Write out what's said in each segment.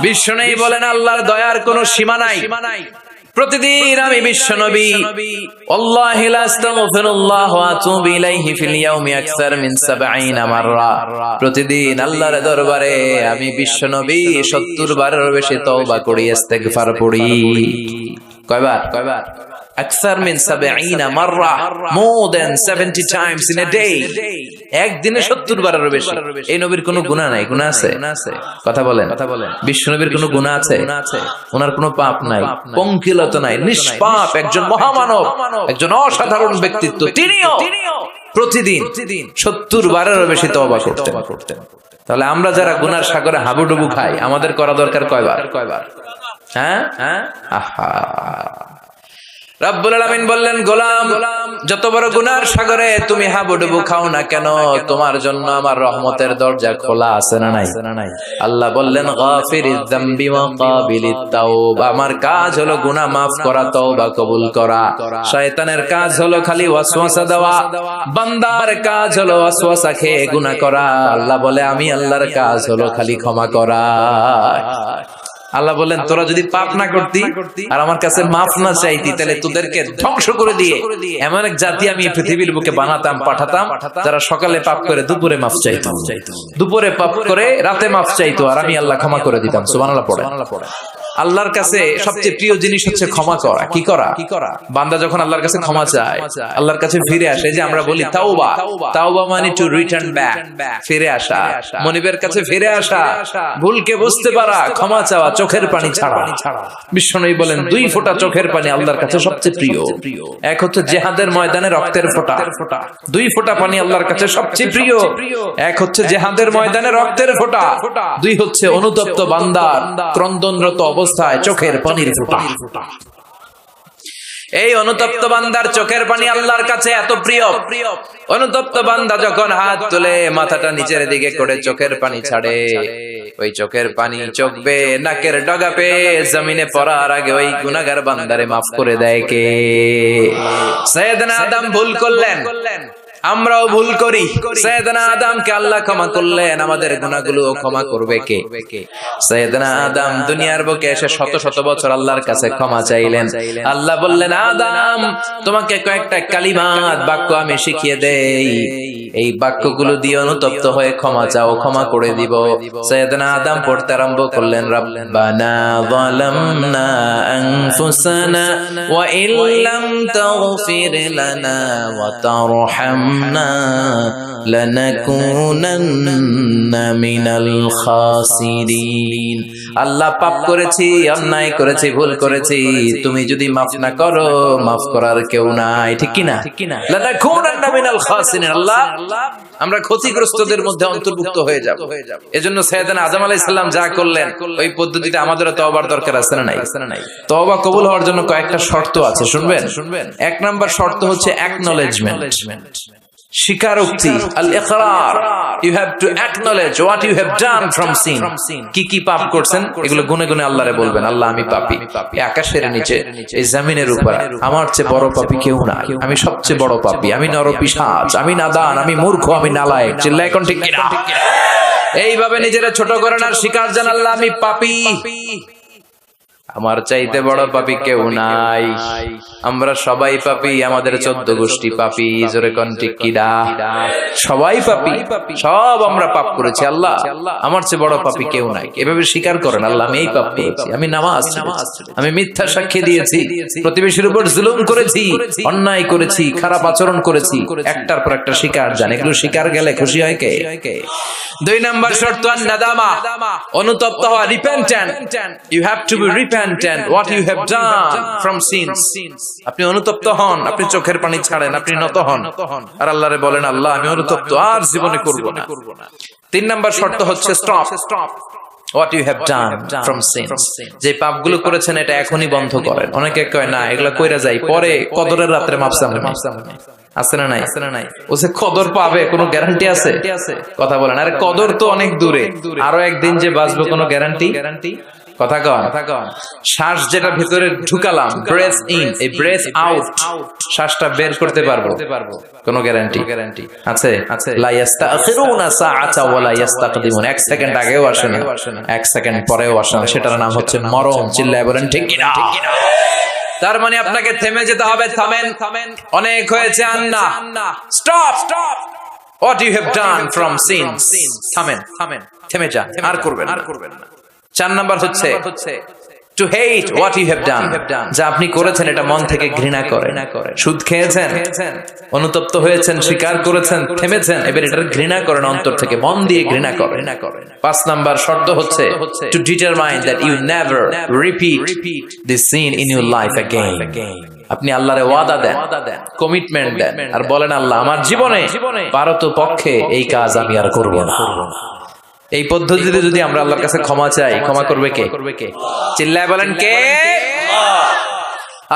বিশ্বনবী বলেন আল্লাহর দয়ার কোনো সীমা নাই। প্রতিদিন আমি বিশ্বনবী আল্লাহি লা আস্তাগফিরুল্লাহ ওয়া আতুবু ইলাইহি ফিল ইয়াউমি আকসার মিন 70 মাররা, প্রতিদিন আল্লাহর দরবারে আমি বিশ্বনবী 70 বারের বেশি তওবা করি, ইস্তেগফার পড়ি। কয়বার? আকসার মিন 70 মাররা, more than 70 times in a day। একদিনে 70 বারের বেশি। এই নবীর কোনো গুনাহ নাই? গুনাহ আছে? কথা বলেন। বিশ্বনবীর কোনো গুনাহ আছে? ওনার কোনো পাপ নাই, পঙ্কিলতা নাই, নিষ্পাপ একজন মহামানব, একজন অসাধারণ ব্যক্তিত্ব। তিনিও প্রতিদিন 70 বারের বেশি তওবা করতেন। তাহলে আমরা যারা গুনার সাগরে হাবুডুবু খাই, আমাদের করা দরকার কয়বার? হ্যাঁ, আহা। রব্বুল আলামিন বললেন, গোলাম, যত বড় গুনার সাগরে তুমি হাবুডুবু খাও না কেন, তোমার জন্য আমার রহমতের দরজা খোলা আছে না নাই? আল্লাহ বললেন, গাফিরিয যামবি ওয়া কাবিলিত তাওবা, আমার কাজ হলো গুনাহ মাফ করা, তওবা কবুল করা। শয়তানের কাজ হলো খালি ওয়াসওয়াসা দেওয়া, বান্দার কাজ হলো ওয়াসওয়াসা খেয়ে গুনাহ করা। আল্লাহ বলে, আমি আল্লাহর কাজ হলো খালি ক্ষমা করা। আল্লাহ বলেন, তোরা যদি পাপ না করতি আর আমার কাছে মাফ না চাইতি, তাহলে তোদেরকে ধ্বংস করে দিয়ে এমন এক জাতি আমি পৃথিবীর বুকে বানাতাম, পাঠাতাম, যারা সকালে পাপ করে দুপুরে মাফ চাইতো, দুপুরে পাপ করে রাতে মাফ চাইতো, আর আমি আল্লাহ ক্ষমা করে দিতাম। সুবহানাল্লাহ পড়ে। আল্লাহর কাছে সবচেয়ে প্রিয় জিনিস হচ্ছে ক্ষমা করা। কি করা? বান্দা যখন আল্লাহর কাছে ক্ষমা চায়, আল্লাহর কাছে ফিরে আসে, যে আমরা বলি তাওবা মানে টু রিটার্ন ব্যাক, ফিরে আসা, মনিবের কাছে ফিরে আসা, ভুলকে বুঝতে পারা, ক্ষমা চাওয়া, চোখের পানি ছাড়া। বিশ্বনবী বলেন, 2 ফোঁটা চোখের পানি আল্লাহর কাছে সবচেয়ে প্রিয়। এক হচ্ছে জিহাদের ময়দানে রক্তের ফোঁটা, 2 ফোঁটা পানি আল্লাহর কাছে সবচেয়ে প্রিয়। এক হচ্ছে জিহাদের ময়দানে রক্তের ফোঁটা, 2 হচ্ছে অনুতপ্ত বান্দার ক্রন্দনরত অবস্থায় চোখের পানির ফোঁটা। এই অনুতপ্ত বান্দার চোখের পানি আল্লাহর কাছে এত প্রিয়। অনুতপ্ত বান্দা যখন হাত তুলে মাথাটা নিচের দিকে করে চোখের পানি ছাড়ে, ওই চোখের পানি চোখ বেয়ে নাকের ডগা পেয়ে জমিনে পড়ার আগে ওই গুনাহগার বান্দারে মাফ করে দেয় কে? সাইয়েদনা আদম ভুল করলেন, আমরাও ভুল করি। সাইয়েদনা আদমকে আল্লাহ ক্ষমা করলেন, আমাদের গুনাহগুলো ক্ষমা করবে কে? সাইয়েদনা আদম দুনিয়ার বুকে এসে শত শত বছর আল্লাহর কাছে ক্ষমা চাইলেন। আল্লাহ বললেন, আদম, তোমাকে কয়েকটা কালিমাত বাক্য আমি শিখিয়ে দেই, এই বাক্যগুলো দিয়ে অনুতপ্ত হয়ে ক্ষমা চাও, ক্ষমা করে দিব। সাইয়েদনা আদম পড়তে আরম্ভ করলেন, রব্বানা যালামনা আনফুসানা ওয়া ইল্লাম তাগফির লানা ওয়া তারহামনা লানাকুনান্না মিনাল খাসিরিন। আল্লাহ, পাপ করেছি, অন্যায় করেছি, ভুল করেছি, তুমি যদি মাফ না করো, মাফ করার কেউ নাই। ঠিক কি না? লানাকুনান্না মিনাল খাসিরিন। আল্লাহ, আমরা ক্ষতিগ্রস্তদের মধ্যে অন্তর্ভুক্ত হয়ে যাব। এজন্য সাইয়েদনা আদম আলাইহিস সালাম যা করলেন, ওই পদ্ধতিতে আমাদেরও তওবার দরকার আছে না নাই? তওবা কবুল হওয়ার জন্য কয়েকটা শর্ত আছে, শুনবেন। 1 নাম্বার শর্ত হচ্ছে অ্যাকনলেজমেন্ট, স্বীকারোক্তি, আল ইকরার। You have to acknowledge what you have done from sin. কি পাপ করছেন এগুলো গুনে গুনে আল্লাহরে বলবেন, আল্লাহ, আমি পাপী, এই আকাশের নিচে, এই জমিনের উপর আমার চেয়ে বড় পাপী কেউ নাই, আমি সবচেয়ে বড় পাপী, আমি নরপিশাচ, আমি নাদান, আমি মূর্খ, আমি নালায়েক। চিল্লায় কোন ঠিক কিনা? এইভাবে নিজেরা ছোট করেন আর স্বীকার জানান, আল্লাহ, আমি পাপী, আমার চাইতে বড় পাপী কেউ নাই। আমরা সবাই পাপী, আমাদের 14 গোষ্ঠী পাপী। জোরে কোন ঠিক কিনা? সবাই পাপী, সব আমরা পাপ করেছি। আল্লাহ, আমার চেয়ে বড় পাপী কেউ নাই। এভাবে স্বীকার করেন, আল্লাহ, আমি এই পাপ করেছি, আমি নামাজ, আমি মিথ্যা সাক্ষী দিয়েছি, প্রতিবেশীর উপর জুলুম করেছি, অন্যায় করেছি, খারাপ আচরণ করেছি। একটার পর একটা স্বীকার জান। এগুলো স্বীকার গেলে খুশি হয় কে? 2 নাম্বার শর্ত নাদামা, অনুতপ্ত হওয়া, repentant. You have to be repentant what you have done from sins। আপনি অনুতপ্ত হন, আপনি চোখের পানি ছাড়েন, আপনি নত হন আর আল্লাহরে বলেন, আল্লাহ, আমি অনুতপ্ত, আর জীবনে করব না। 3 নাম্বার শর্ত হচ্ছে stop what you have done from sins। যে পাপগুলো করেছেন এটা এখনই বন্ধ করেন। অনেকে কয়, না, এগুলা কইরা যাই, পরে কদরের রাতে মাফ চাইবো। আছে না নাই? ও যে কদর পাবে কোনো গ্যারান্টি আছে? কথা বলেন। আরে কদর তো অনেক দূরে, আরো একদিন যে বাঁচবো কোনো গ্যারান্টি? কথা কন, শ্বাস যেটা ভিতরে ঢুকালাম, ব্রেথ ইন, এই ব্রেথ আউট, শ্বাসটা বের করতে পারবো? কোনো গ্যারান্টি আছে? লা ইস্তাখিরুনা সাআতা ওয়া লা ইস্তাকদিমুন। 1 সেকেন্ড আগেও আসে না, 1 সেকেন্ড পরেও আসে না। সেটার নাম হচ্ছে মরণ। চিল্লায় বলেন ঠিক কিনা? তার মানে আপনাকে থেমে যেতে হবে। থামেন, অনেক হয়েছে। আন্না, stop. What you have done from sins. থামেন, থেমে যান, আর করবেন না। 4 নাম্বার হচ্ছে to hate what you have done. যা আপনি করেছেন এটা মন থেকে ঘৃণা করেন। সুদ খেয়েছেন, অনুতপ্ত হয়েছেন, স্বীকার করেছেন, থেমেছেন, এবার এটা ঘৃণা করেন অন্তর থেকে, মন দিয়ে ঘৃণা করেন। 5 নাম্বার শর্ত হচ্ছে to determine that you never repeat this sin in your life again. আপনি আল্লাহরে ওয়াদা দেন, কমিটমেন্ট দেন, আর বলেন আল্লাহ আমার জীবনে পারতপক্ষে এই কাজ আমি আর করব না। এই পদ্ধতিতে যদি আমরা আল্লাহর কাছে ক্ষমা চাই, ক্ষমা করবে কে? চিল্লায় বলেন কে?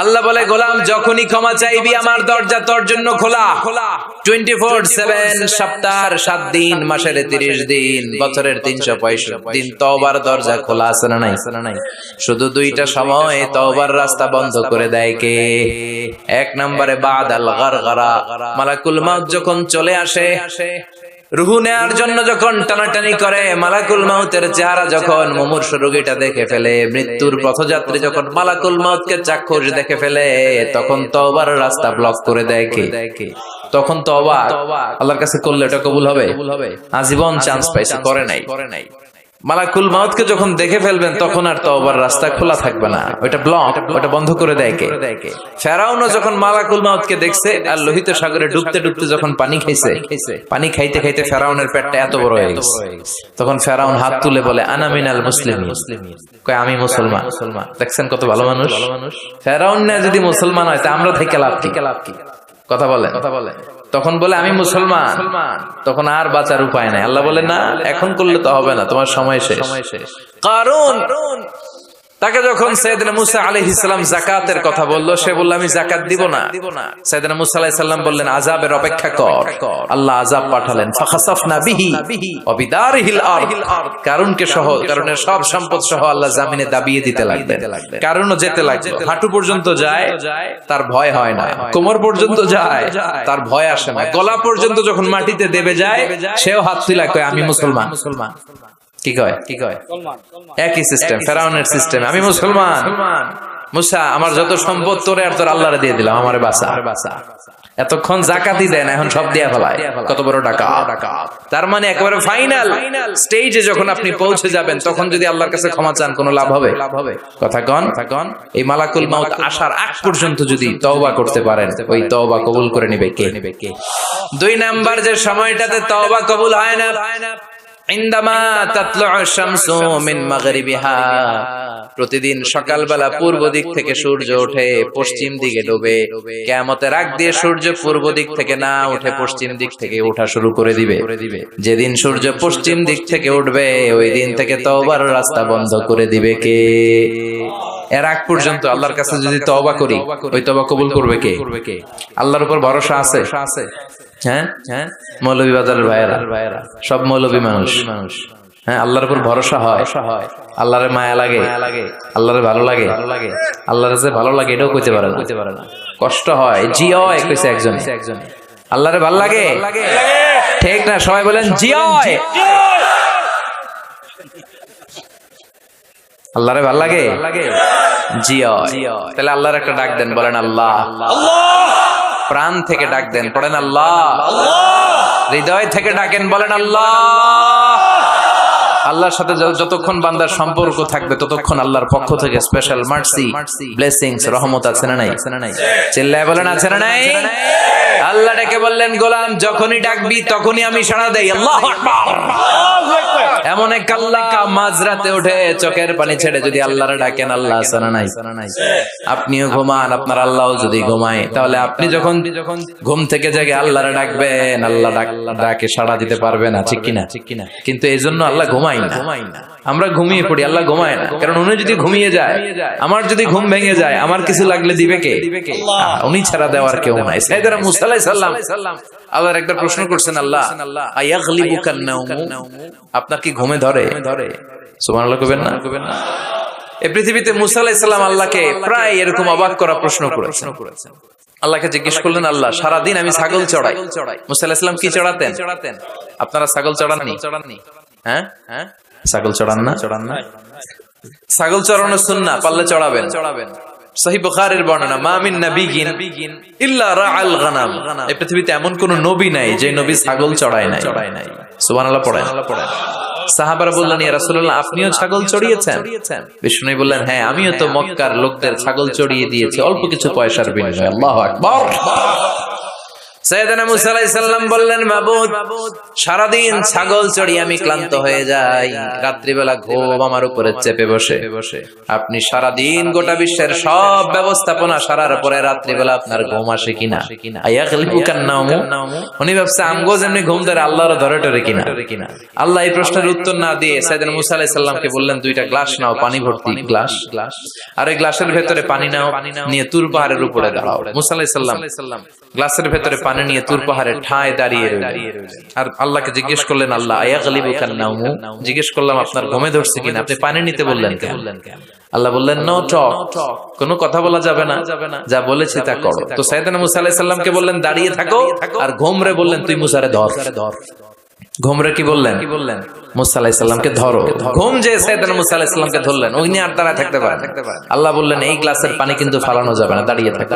আল্লাহ বলে গোলাম যখনই ক্ষমা চাইবি আমার দরজা তোর জন্য খোলা। 24/7, সপ্তাহের 7 দিন, মাসের 30 দিন, বছরের 365 দিন তওবার দরজা খোলা আছে না নাই? শুধু 2টা সময় তওবার রাস্তা বন্ধ করে দেয় কে? 1 নম্বরে বাদাল গারগারা, মালাকুল মাউত যখন চলে আসে, রুহু নেয়ার জন্য যখন টানাটানি করে, মালাকুল মাউতের চেহারা যখন মুমূর্ষু রোগীটা দেখে ফেলে, মৃত্যুর পথযাত্রী যখন মালাকুল মাউতকে চাক্ষুষ দেখে ফেলে, তখন তওবার রাস্তা ব্লক করে দেয় কে? তখন তওবা আল্লাহর কাছে করলে এটা কবুল হবে? আজীবন চান্স পাইছে, করে নাই। মালাকুল মাউতকে যখন দেখে ফেলবেন তখন আর তওবার রাস্তা খোলা থাকবে না, ওটা ব্লক, ওটা বন্ধ করে দেয় কে? ফেরাউনও যখন মালাকুল মাউতকে দেখছে আর লোহিত সাগরে ডুবতে ডুবতে যখন পানি খাইছে, পানি খাইতে খাইতে ফেরাউনের পেটটা এত বড় হয়ে গেছে, তখন ফেরাউন হাত তুলে বলে আনা মিনাল মুসলিমিন, কয় আমি মুসলমান। দেখছেন কত ভালো মানুষ? ফেরাউন না যদি মুসলমান হয় তা আমরা থেকে লাভ কি? কথা বলে, তখন বলে আমি মুসলমান, তখন আর বাঁচার উপায় নাই। আল্লাহ বলে না, এখন করলে তো হবে না, তোমার সময় শেষ। কারণ তাকে যখন সাইয়েদনা মুসা আলাইহিস সালাম যাকাতের কথা বলল, সে বলল আমি যাকাত দিব না। সাইয়েদনা মুসা আলাইহিস সালাম বললেন আযাবের অপেক্ষা কর। আল্লাহ আযাব পাঠালেন, ফাখাসাফনা বিহি ওয়া বিদারিহিল আরদ, কারুনকে সহ, কারুনের সব সম্পদ সহ আল্লাহ জমিনে দাবিয়ে দিতে লাগলেন। কারুনও যেতে লাগলো, হাঁটু পর্যন্ত যায়, তার ভয় হয় না। কোমর পর্যন্ত যায়, তার ভয় আসে না। গলা পর্যন্ত যখন মাটিতে দেবে যায়, সেও হাত তুলে কয় আমি মুসলমান। কি কয়? একই সিস্টেম, ফেরাউনের সিস্টেম, আমি মুসলমান। মুসা আমার যত সম্পদ তোরে আর তোর আল্লাহরে দিয়ে দিলাম, আমারে বাঁচা। এতক্ষণ যাকাতই দেন, এখন সব দিয়া ফেলায়। কত বড় ডাকাত! তার মানে একেবারে ফাইনাল স্টেজে যখন আপনি পৌঁছে যাবেন, তখন যদি আল্লাহর কাছে ক্ষমা চান কোনো লাভ হবে? কথা কন। এই মালাকুল মাউত আসার আগ পর্যন্ত যদি তওবা করতে পারেন, ওই তওবা কবুল করে নেবে কে? 2 নাম্বার যে সময়টাতে তওবা কবুল হয় না, ইনদামা তাতলু'উ শামসু মিন মাগরিবিহা, প্রতিদিন সকালবেলা পূর্ব দিক থেকে সূর্য ওঠে, পশ্চিম দিকে ডোবে। কিয়ামতের আগ দিয়ে সূর্য পূর্ব দিক থেকে না উঠে পশ্চিম দিক থেকে ওঠা শুরু করে দিবে। যেদিন সূর্য পশ্চিম দিক থেকে উঠবে, ওই দিন থেকে তওবার রাস্তা বন্ধ করে দিবে কে? এর আগ পর্যন্ত আল্লাহর কাছে যদি তওবা করি, ওই তওবা কবুল করবে কে? আল্লাহর উপর ভরসা আছে? হ্যাঁ, মৌলভী বাজারের ভাইয়েরা সব মৌলভী মানুষ। হ্যাঁ, আল্লাহর উপর ভরসা হয়, আল্লাহরে মায়া লাগে, আল্লাহরে ভালো লাগে। আল্লাহরে যে ভালো লাগে এটাও কইতে পারে না, কষ্ট হয়। জিয় কইছে একজন, আল্লাহরে ভালো লাগে, ঠিক না? সবাই বলেন জিয়। আল্লাহরে ভালো লাগে, জিয়। তাহলে আল্লাহর একটা ডাক দেন, বলেন আল্লাহ। প্রাণ থেকে ডাক দেন, পড়েন আল্লাহ। হৃদয় থেকে ডাকেন, বলেন আল্লাহ। আল্লাহর সাথে যতক্ষণ বান্দার সম্পর্ক থাকবে, ততক্ষণ আল্লাহর পক্ষ থেকে স্পেশাল মার্সি, ব্লেসিংস, রহমত আছে না নাই? চিল্লায় বলেন আছে না নাই? আল্লাহ ডেকে বললেন গোলাম যখনই ডাকবি তখনই আমি সাড়া দেই। আল্লাহু আকবার। এমন এক আল্লাহ মাঝরাতে উঠে চোখের পানি ছেড়ে যদি আল্লাহরে ডাকেন, আল্লাহ আছে না নাই? আপনিও ঘুমান, আপনার আল্লাহও যদি ঘুমায়, তাহলে আপনি যখন ঘুম থেকে জেগে আল্লাহরে ডাকবেন, আল্লাহ ডাকে সাড়া দিতে পারবে না, ঠিক কিনা? কিন্তু এই জন্য আল্লাহ ঘুমায় না। আমরা ঘুমিয়ে পড়ি, আল্লাহ ঘুমায় না। কারণ উনি যদি ঘুমিয়ে যায়, আমার যদি ঘুম ভেঙে যায়, আমার কিছু লাগলে দিবে কে? উনি ছাড়া দেওয়ার কেউ নাই। সাইয়েদনা মুসা আলাইহিস সালাম আল্লাহর একবার প্রশ্ন করছেন, আল্লাহ আয়াগলিবুকান নাওম, আপনার কি ঘুমে ধরে? সুবহানাল্লাহ কইবেন না? এই পৃথিবীতে মুসা আলাইহিস সালাম আল্লাহকে প্রায় এরকম অবাক করা প্রশ্ন করেছেন। আল্লাহকে জিজ্ঞেস করলেন, আল্লাহ সারাদিন আমি ছাগল চড়াই। মুসা আলাইহিস সালাম কি চড়াতেন? আপনারা ছাগল চড়াননি? হ্যাঁ, ছাগল চড়ান না? ছাগল চড়ানো সুন্নাহ, পারলে চড়াবেন। সহিহ বুখারীর বর্ণনা, মা মিন নাবিয়্যিন ইল্লা রাআল গানাম। এই পৃথিবীতে এমন কোন নবী নাই যে নবী ছাগল চড়ায় নাই। সুবহানাল্লাহ পড়েন। সাহাবারা বললেন, ইয়া রাসূলুল্লাহ, আপনিও ছাগল চড়িয়েছেন? বিষ্ণু বললেন, হ্যাঁ, আমিও তো মক্কার লোকদের ছাগল চড়িয়ে দিয়েছি অল্প কিছু পয়সার বিনিময়ে। আল্লাহু আকবার। সাইয়েদনা মুসা আলাইহিস সালাম বললেন, মাবুদ, সারাদিন ছাগল চড়িয়ে আমি ক্লান্ত হয়ে যাই, রাত্রিবেলা ঘুম আমার উপরে চেপে বসে। আপনি সারাদিন গোটা বিশ্বের সব ব্যবস্থাপনা সারার পরে রাত্রিবেলা আপনার ঘুম আসে কিনা? আয়াগলিবুকান নাওমু। উনি ভাবছে আমগো যেমনি ঘুম ধরে আল্লাহরও ধরে টরে কিনা। আল্লাহ এই প্রশ্নের উত্তর না দিয়ে সাইয়েদনা মুসা আলাইহিস সালামকে বললেন, দুইটা গ্লাস নাও, পানি ভর্তি গ্লাস, আর এই গ্লাসের ভেতরে পানি নাও, নিয়ে তুর পাহাড়ের উপরে দাঁড়াও। মুসা আলাইহিস সালাম গ্লাসের ভেতরে পানি নিয়ে তুর পাহাড়ের ঠায় দাঁড়িয়ে রইলেন আর আল্লাহকে জিজ্ঞেস করলেন, আল্লাহ আয়াগলিবুকান নাওমু, জিজ্ঞেস করলাম আপনার ঘুমে ধরছে কিনা, আপনি পানি নিতে বললেন কেন? আল্লাহ বললেন, নো টক, কোনো কথা বলা যাবে না, যা বলেছি তা করো। তো সাইয়েদনা মুসা আলাইহিস সালামকে বললেন, দাঁড়িয়ে থাকো, আর ঘুমরে বললেন, তুই মুসারে ধর। ঘুমরে কি বললেন? মুসা আলাইহিস সালামকে ধরো। ঘুম যে সাইয়েদনা মুসা আলাইহিস সালামকে ধরলেন, উনি আর দাঁড়ায় থাকতে পারেন? আল্লাহ বললেন, এই গ্লাসের পানি কিন্তু ফালানো যাবে না, দাঁড়িয়ে থাক।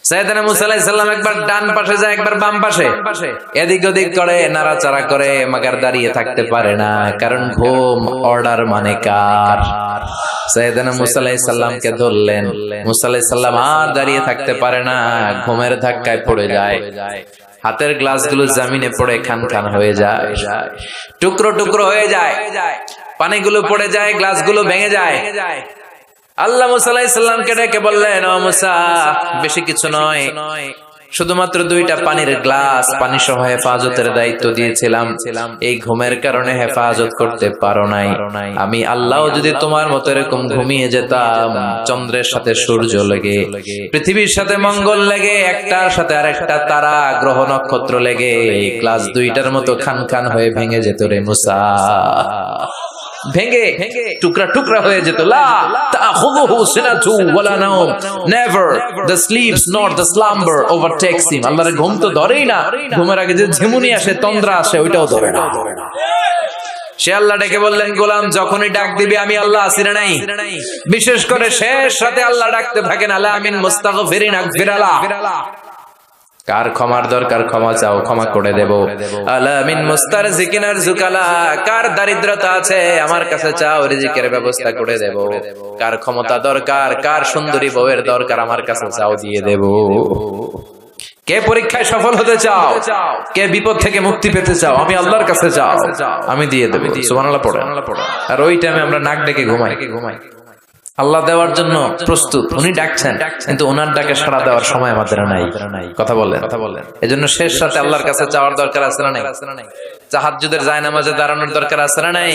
সাইয়েদনা মুসা আলাইহিস সালাম একবার ডান পাশে যায়, একবার বাম পাশে, এদিক ওদিক করে, নাড়াচাড়া করে, মাগার দাঁড়িয়ে থাকতে পারে না, কারণ ঘুম অর্ডার মানে কার? সাইয়েদনা মুসা আলাইহিস সালামকে ধরলেন। মুসা আলাইহিস সালাম আর দাঁড়িয়ে থাকতে পারে না, ঘুমের ধাক্কায় পড়ে যায়। হাতের গ্লাসগুলো জমিনে পড়ে খান খান হয়ে যায়, টুকরো টুকরো হয়ে যায়, পানিগুলো পড়ে যায়, গ্লাসগুলো ভেঙে যায়। আল্লাহ মুসা আলাইহিস সালামকে ডেকে বললেন, ও মুসা, বেশি কিছু নয়, শুধুমাত্র দুইটা পানির গ্লাস, পানি সহ হেফাজতের দায়িত্ব দিয়েছিলাম, এই ঘুমের কারণে হেফাজত করতে পারো নাই। আমি আল্লাহ যদি তোমার মতো এরকম ঘুমিয়ে যেতাম, চন্দ্রের সাথে সূর্য লেগে, পৃথিবীর সাথে মঙ্গল লেগে, একটার সাথে আরেকটা তারা, গ্রহ নক্ষত্র লেগে, গ্লাস দুইটার মতো খান খান হয়ে ভেঙে যেত রে মুসা, ভেঙে টুকরা টুকরা হয়ে যেত। লা তাখুযুহু সিনাতু ওয়ালা নাওম, never the sleeps not the slumber overtakes him. আল্লাহর ঘুম তো ধরেই না, ঘুমের আগে যে ঝিমুনি আসে, তন্দ্রা আসে, ওইটাও ধরে না। সে আল্লাহ ডেকে বললেন, গোলাম, যখনই ডাক দিবি আমি আল্লাহ আছি না নাই? বিশেষ করে শেষ রাতে আল্লাহ ডাকতে থাকেন, আলা মিন মুস্তাগফিরিন আগফিরালা। কার ক্ষমার দরকার ক্ষমা চাও, ক্ষমা করে দেব। আলা মিন মুস্তারজিকিন আরজুকালা, কার দারিদ্রতা আছে আমার কাছে চাও, রিজিকের ব্যবস্থা করে দেব। কার ক্ষমতা দরকার, কার সুন্দরী বউয়ের দরকার, আমার কাছে চাও, দিয়ে দেব। কে পরীক্ষায় সফল হতে চাও, কে বিপদ থেকে মুক্তি পেতে চাও, আমি আল্লাহর কাছে চাও, আমি দিয়ে দেব। সুবহানাল্লাহ পড়ো। আর ওই টাইমে আমরা নাক ডেকে ঘুমাই। আল্লাহ দেওয়ার জন্য প্রস্তুত, উনি ডাকছেন, কিন্তু ওনার ডাকে সাড়া দেওয়ার সময় আমাদের নাই। কথা বলেন। এজন্য শেষ রাতে আল্লাহর কাছে চাওয়ার দরকার আছে না নাই? তাহাজ্জুদের জায়নামাজে দাঁড়ানোর দরকার আছে না নাই?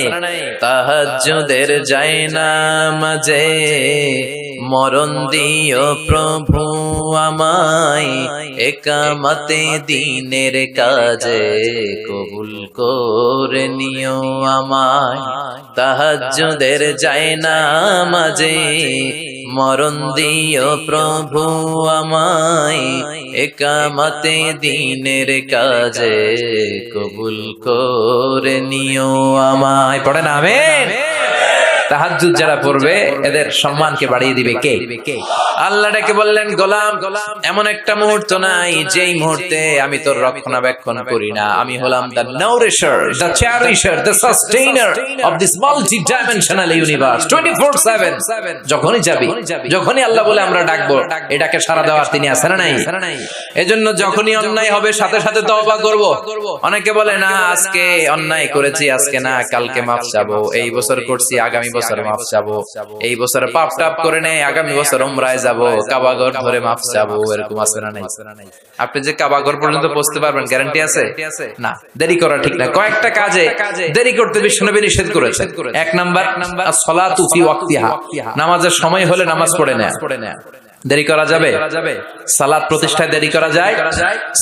তাহাজ্জুদের জায়নামাজে মরণ দিও প্রভু আমায়, একামতে দিনের কাজে কবুল করে নিও আমায়। তাহাজ্জুদের জায়নামাজে মরণ দিও প্রভু আমায়, একামতে দিনের কাজে কবুল করে নিও আমায়। পড়ে না আমিন? তাহাজ্জুদ যারা পড়বে এদের সম্মানকে বাড়িয়ে দিবে কে? আল্লাহ ডেকে বললেন, গোলাম, এমন একটা মুহূর্ত নাই যেই মুহূর্তে আমি তোর রক্ষণাবেক্ষণ করি না। আমি হলাম the nourisher, the cherisher, the sustainer of this multi dimensional universe 24/7। যখনই যাবি, যখনই আল্লাহ বলে আমরা ডাকবো, এটাকে সাড়া দেওয়ার তিনি আছেন না নাই? এজন্য যখনই অন্যায় হবে সাথে সাথে তওবা করব। অনেকে বলে, না আজকে অন্যায় করেছি, আজকে না, কালকে মাফ চাবো, এই বছর করছি, আগামী বছর মাফ চাবো, এই বছর পাপ টাপ করে নেই, আগামী বছর উমরায় যাবো, কাবাগর ধরে মাফ চাবো, এরকম আছে না নাই? আপনি যে কাবাগর পর্যন্ত পৌঁছতে পারবেন গ্যারান্টি আছে? না। দেরি করা ঠিক না। কয়েকটা কাজে দেরি করতে বিশ্বনবী নিষেধ করেছেন। এক নাম্বার, আস-সালাতু ফি ওয়াক্তিহা, নামাজের সময় হলে নামাজ পড়ে নেয়া। দেরি করা যাবে? সালাত প্রতিষ্ঠায় দেরি করা যায়?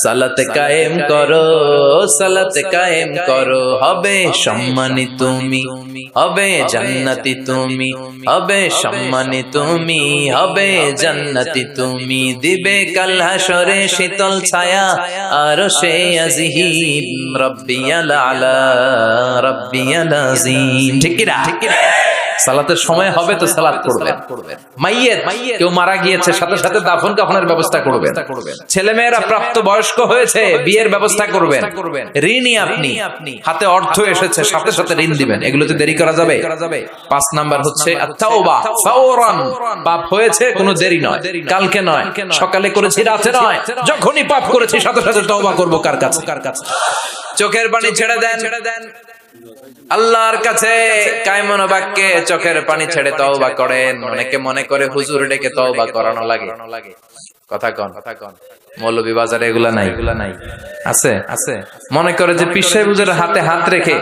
সালাতে কায়েম করো, সালাতে কায়েম করো, হবে সম্মানী তুমি, হবে জান্নাতি তুমি, হবে সম্মানী তুমি, হবে জান্নাতি তুমি, দিবে কাল হাশরে শীতল ছায়া আরশে আজিম, রাব্বিয়াল আলা রাব্বিয়াল আযীম। ঠিক কি না? সালাতের সময় হবে তো সালাত করবেন। মাইয়েত কেউ মারা গিয়েছে, সাথে সাথে দাফন কাফনের ব্যবস্থা করবেন। ছেলেমেয়েরা প্রাপ্ত বয়স্ক হয়েছে, বিয়ের ব্যবস্থা করবেন। ঋণী আপনি, হাতে অর্থ এসেছে, সাথে সাথে ঋণ দিবেন। এগুলোতে দেরি করা যাবে? 5 নাম্বার হচ্ছে আত-তাওবা ফাওরান। পাপ হয়েছে, কোনো দেরি নয়, কালকে নয়, সকালে করেছি, রাতে নয়, যখনই পাপ করেছি সাথে সাথে তওবা করব। কার কাছে? চোখের পানি ছেড়ে দেন আল্লাহর কাছে, কায়মন বাক্যে চোখের পানি ছেড়ে তওবা করেন। অনেকে মনে করে হুজুর ডেকে তওবা করানো লাগে। কথা কন, মৌলভী বাজারে এগুলা নাই, আছে আছে। মনে করে যে পীর সাহেব হুজুরের হাতে হাত রেখে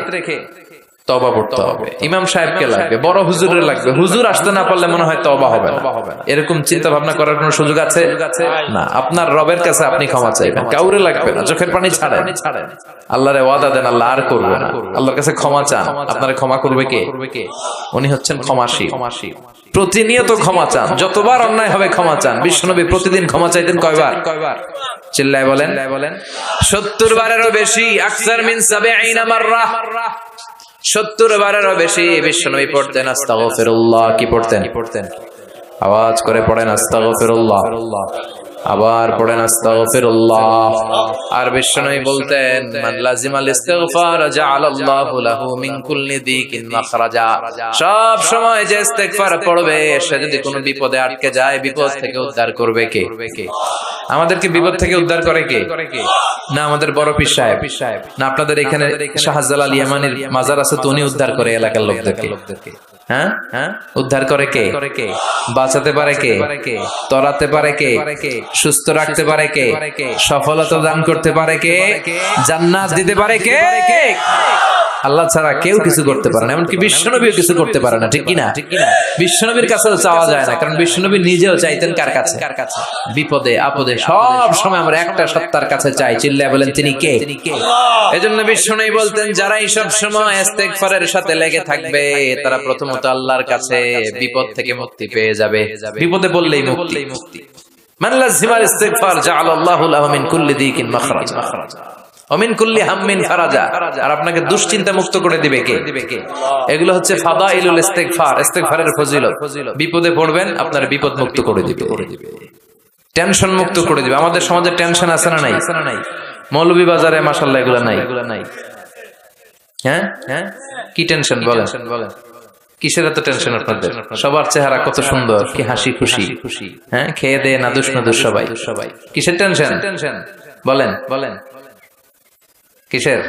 তওবা পড়তে হবে, ইমাম সাহেবকে লাগবে, বড় হুজুরের লাগবে, হুজুর আসতে না পারলে মনে হয় তওবা হবে না। এরকম চিন্তা ভাবনা করার কোনো সুযোগ আছে না। আপনার রবের কাছে আপনি ক্ষমা চাইবেন, কাউরে লাগবে না। চোখের পানি ছাড়েন, আল্লাহরে ওয়াদা দেন আল্লাহ আর করবে না। আল্লাহর কাছে ক্ষমা চান, আপনারে ক্ষমা করবে কে? উনি হচ্ছেন ক্ষমাশীল। প্রতিনিয়ত ক্ষমা চান, যতবার অন্যায় হবে ক্ষমা চান। বিশ্বনবী প্রতিদিন ক্ষমা চাইতেন কয়বার? চিল্লায় বলেন। 70 বারেরও বেশি। আকসার মিন 70 মাররা, 70 বারেরও বেশি বিশ্বনবী পড়তেন আস্তাগফিরুল্লাহ। কি পড়তেন? আওয়াজ করে পড়েন আস্তাগফিরুল্লাহ। আবার পড়েন আস্তাগফিরুল্লাহ। আর বিশ্বনবী বলতেন মান লাজিমাল ইস্তিগফার জাআলাল্লাহু লাহু মিন কুল্লি দিকিন মাখরাজা। সব সময় যে ইস্তিগফার পড়বে, সে যদি কোনো বিপদে আটকে যায়, বিপদ থেকে উদ্ধার করবে কে? আমাদেরকে বিপদ থেকে উদ্ধার করে কে? না আমাদের বড় পীর সাহেব, না আপনাদের এখানে শাহজালাল ইয়ামানির মাজার আছে, তো উনি উদ্ধার করে এলাকার লোকদেরকে। হ্যাঁ, উদ্ধার করে কে? বাঁচাতে পারে কে? তরাতে পারে কে? সুস্থ রাখতে পারে কে? সফলতা দান করতে পারে কে? জান্নাত দিতে পারে কে? আল্লাহ ছাড়া কেউ কিছু করতে পারে না, এমনকি বিশ্বনবীও কিছু করতে পারে না। ঠিক কিনা? বিশ্বনবীর কাছেও চাওয়া যায় না, কারণ বিশ্বনবী নিজেও চাইতেন কার কাছে? বিপদে আপদে সব সময় আমরা একটা সত্তার কাছে চাই। চিল্লায় বলেন তিনি কে? এজন্য বিশ্বনবী বলতেন যারা এই সব সময় ইস্তিগফারের সাথে লেগে থাকবে, তারা প্রথমত আল্লাহর কাছে বিপদ থেকে মুক্তি পেয়ে যাবে। বিপদে পড়লেই মুক্তি। মান লাজিমাল ইস্তিগফার জাআলাল্লাহু লাহু মিন কুল্লি দিকিন মাখরাজা ওয়া মিন কুল্লি হাম্মিন ফারাজা। আর আপনাকে দুশ্চিন্তা মুক্ত করে দিবে কে? এগুলো হচ্ছে ফাদাইলুল ইস্তিগফার, ইস্তিগফারের ফজিলত। বিপদে পড়বেন, আপনার বিপদ মুক্ত করে দিবে, টেনশন মুক্ত করে দিবে। আমাদের সমাজে টেনশন আছে না নাই? মৌলভী বাজারে মাশাআল্লাহ এগুলো নাই। হ্যাঁ, কি টেনশন বলেন? কিসের এত টেনশন আপনাদের? সবার চেহারা কত সুন্দর, কি হাসি খুশি। হ্যাঁ, খেয়ে দেয়ে নাদুস নাদুস সবাই। কিসের টেনশন বলেন? কিসের?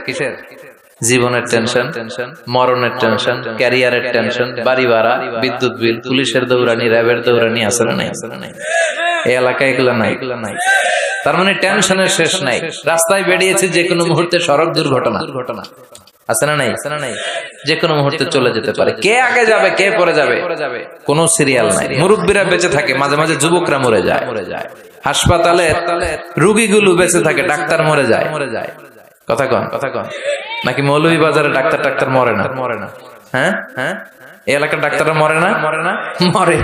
জীবনের টেনশন, মরণের টেনশন, ক্যারিয়ারের টেনশন, বাড়ি ভাড়া, বিদ্যুৎ বিল, পুলিশের দৌড়ানি, র্যাবের দৌড়ানি আছে না নাই? এই এলাকায় এগুলো নাই। তার মানে টেনশনের শেষ নাই। রাস্তায় বেরিয়েছে যে কোনো মুহূর্তে সড়ক দুর্ঘটনা আছে না নাই? যে কোনো মুহূর্তে চলে যেতে পারে। কে আগে যাবে, কে পরে যাবে, কোনো সিরিয়াল নাই। মুরব্বীরা বেঁচে থাকে, মাঝে মাঝে যুবকরা মরে যায়। হাসপাতালে রোগীগুলো বেঁচে থাকে, ডাক্তার মরে যায়। কথা কন নাকি মৌলভী বাজারে ডাক্তার মরে না? হ্যাঁ, এই এলাকার ডাক্তাররা মরে না? মরে।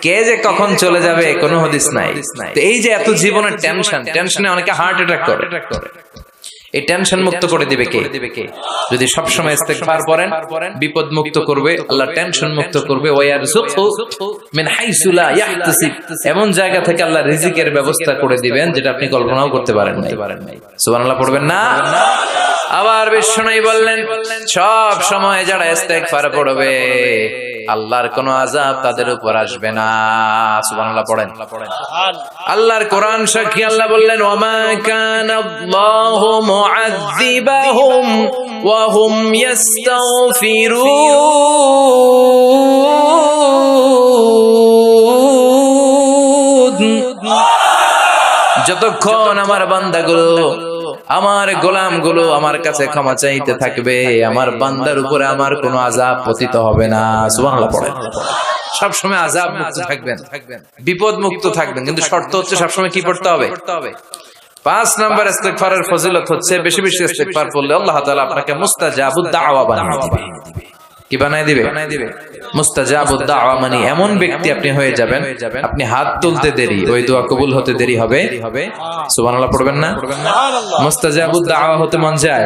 কে যে কখন চলে যাবে কোনো হদিস নাই। এই যে এত জীবনের টেনশনে অনেকে হার্ট অ্যাটাক করে। এই টেনশন মুক্ত করে দিবে কে? যদি সবসময় ইস্তিগফার পড়েন, বিপদ মুক্ত করবে আল্লাহ, টেনশন মুক্ত করবে। ওয়ায়ারযুকহু মিন হাইসু লা ইয়াহতাসিব, এমন জায়গা থেকে আল্লাহ রিজিকের ব্যবস্থা করে দিবেন যেটা আপনি কল্পনাও করতে পারেন নাই। সুবহানাল্লাহ পড়বেন না? আবার বিশ্বনবী বললেন সব সময় যারা ইস্তিগফার পড়বে, আল্লাহর কোনো আযাব তাদের উপর আসবে না। সুবহানাল্লাহ পড়েন। আল্লাহর কোরআন সাক্ষী, আল্লাহ বললেন ওয়ামা কানাল্লাহু মুআযযিবাহুম ওয়া হুম ইস্তাগফিরুন। যতক্ষণ আমার বান্দাগুলো, আমার গোলামগুলো আমার কাছে ক্ষমা চাইতে থাকবে, আমার বান্দার উপরে আমার কোনো আযাব পতিত হবে না। সুবহানাল্লাহ পড়েন। সবসময় আযাব মুক্ত থাকবেন, বিপদ মুক্ত থাকবেন, কিন্তু শর্ত হচ্ছে সবসময় কি পড়তে হবে? 5 নাম্বার ইস্তিগফারের ফজিলত হচ্ছে বেশি বেশি ইস্তিগফার পড়লে আল্লাহ তাআলা আপনাকে মুস্তাজাবুদ দাওয়া বানিয়ে দিবে। কি বানায় দিবে? মুস্তাজাবুদ দাওয়া মানে এমন ব্যক্তি আপনি হয়ে যাবেন, আপনি হাত তুলতে দেরি, ওই দোয়া কবুল হতে দেরি হবে। সুবহানাল্লাহ পড়বেন না? মুস্তাজাবুদ দাওয়া হতে মন যায়?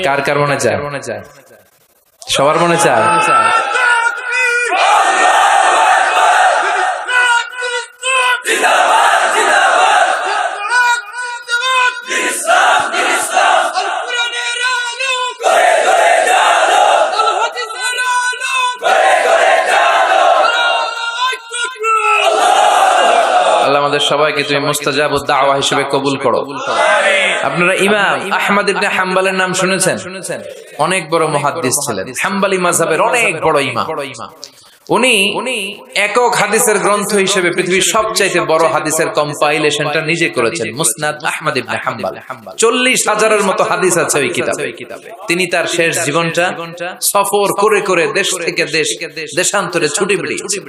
কার কার মনে যায়? সবার মনে চায়? আল্লাহ আমাদের সবাইকে তুমি মুস্তাজাবুদ দাওয়া হিসেবে কবুল করো। আপনারা ইমাম আহমদ ইবনে হাম্বলের নাম শুনেছেন? অনেক বড় মুহাদ্দিস ছিলেন, হাম্বলি মাযহাবের অনেক বড় ইমাম। উনি একক হাদিসের গ্রন্থ হিসেবে পৃথিবীর সবচাইতে বড় হাদিসের কম্পাইলেশনটা নিজে করেছেন, মুসনাদ আহমদ ইবনে হাম্বল। 40,000-এর মতো হাদিস আছে ওই কিতাবে। তিনি তার শেষ জীবনটা সফর করে করে দেশ থেকে দেশান্তরে ছুটে বেরিয়েছেন।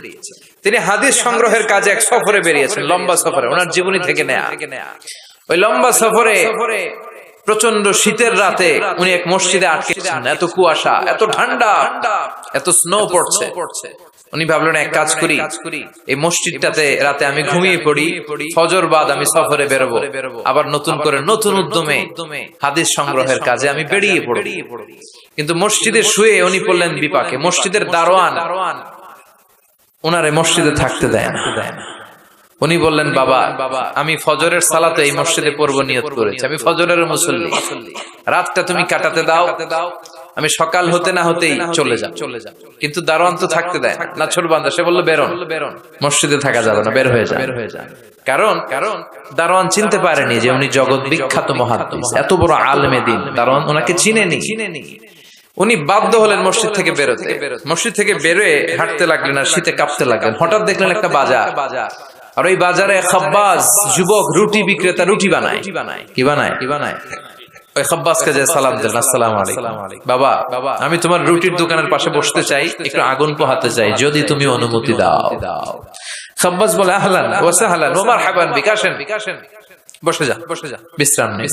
তিনি হাদিস সংগ্রহের কাজে এক সফরে বেরিয়েছেন, লম্বা সফরে, ওনার জীবনী থেকে নেয়া। ওই লম্বা সফরে প্রচন্ড শীতের রাতে উনি এক মসজিদে আটকেছেন। এত কুয়াশা, এত ঠান্ডা, এত স্নো পড়ছে। উনি ভাবলেন এক কাজ করি, এই মসজিদটাতে রাতে আমি ঘুমিয়ে পড়ি, ফজর বাদ আমি সফরে বেরোবো, আবার নতুন করে নতুন উদ্যমে হাদিস সংগ্রহের কাজে আমি বেরিয়ে পড়ি। কিন্তু মসজিদে শুয়ে উনি পড়লেন বিপাকে। মসজিদের দারোয়ান ওনারে মসজিদে থাকতে দেয় না। উনি বললেন, বাবা আমি ফজরের সালাতে এই মসজিদে পড়বো নিয়ত করেছি, আমি ফজরের মুসল্লি, রাতটা তুমি কাটাতে দাও, আমি সকাল হতে না হতেই চলে যাব। কিন্তু দারোয়ান তো থাকতে দেয় না, ছোটবান্দা। সে বললো, বেরোন, মসজিদে থাকা যাবে না, বের হয়ে যান। কারণ দারোয়ান চিনতে পারেনি যে উনি জগৎ বিখ্যাত মুহাদ্দিস, এত বড় আলেমে দ্বীন। দারোয়ান ওনাকে চিনেনি। উনি বাধ্য হলেন মসজিদ থেকে বেরোতে। মসজিদ থেকে বেরোয় হাঁটতে লাগলেন আর শীতে কাঁপতে লাগলেন। হঠাৎ দেখলেন একটা বাজার, আর ওই বাজারে খাব্বাস যুবক রুটি বিক্রেতা রুটি বানায়। কি বানায়? ওই খাব্বাসকে যে সালাম দিলেন, আসসালামু আলাইকুম, বাবা আমি তোমার রুটির দোকানের পাশে বসতে চাই, একটু আগুন পোহাতে চাই, যদি তুমি অনুমতি দাও। খাব্বাস বলে, আহলান ওয়া সাহলান ওয়া মারহাবান বিক, আসেন বসে যা, বিশ্রাম নেই,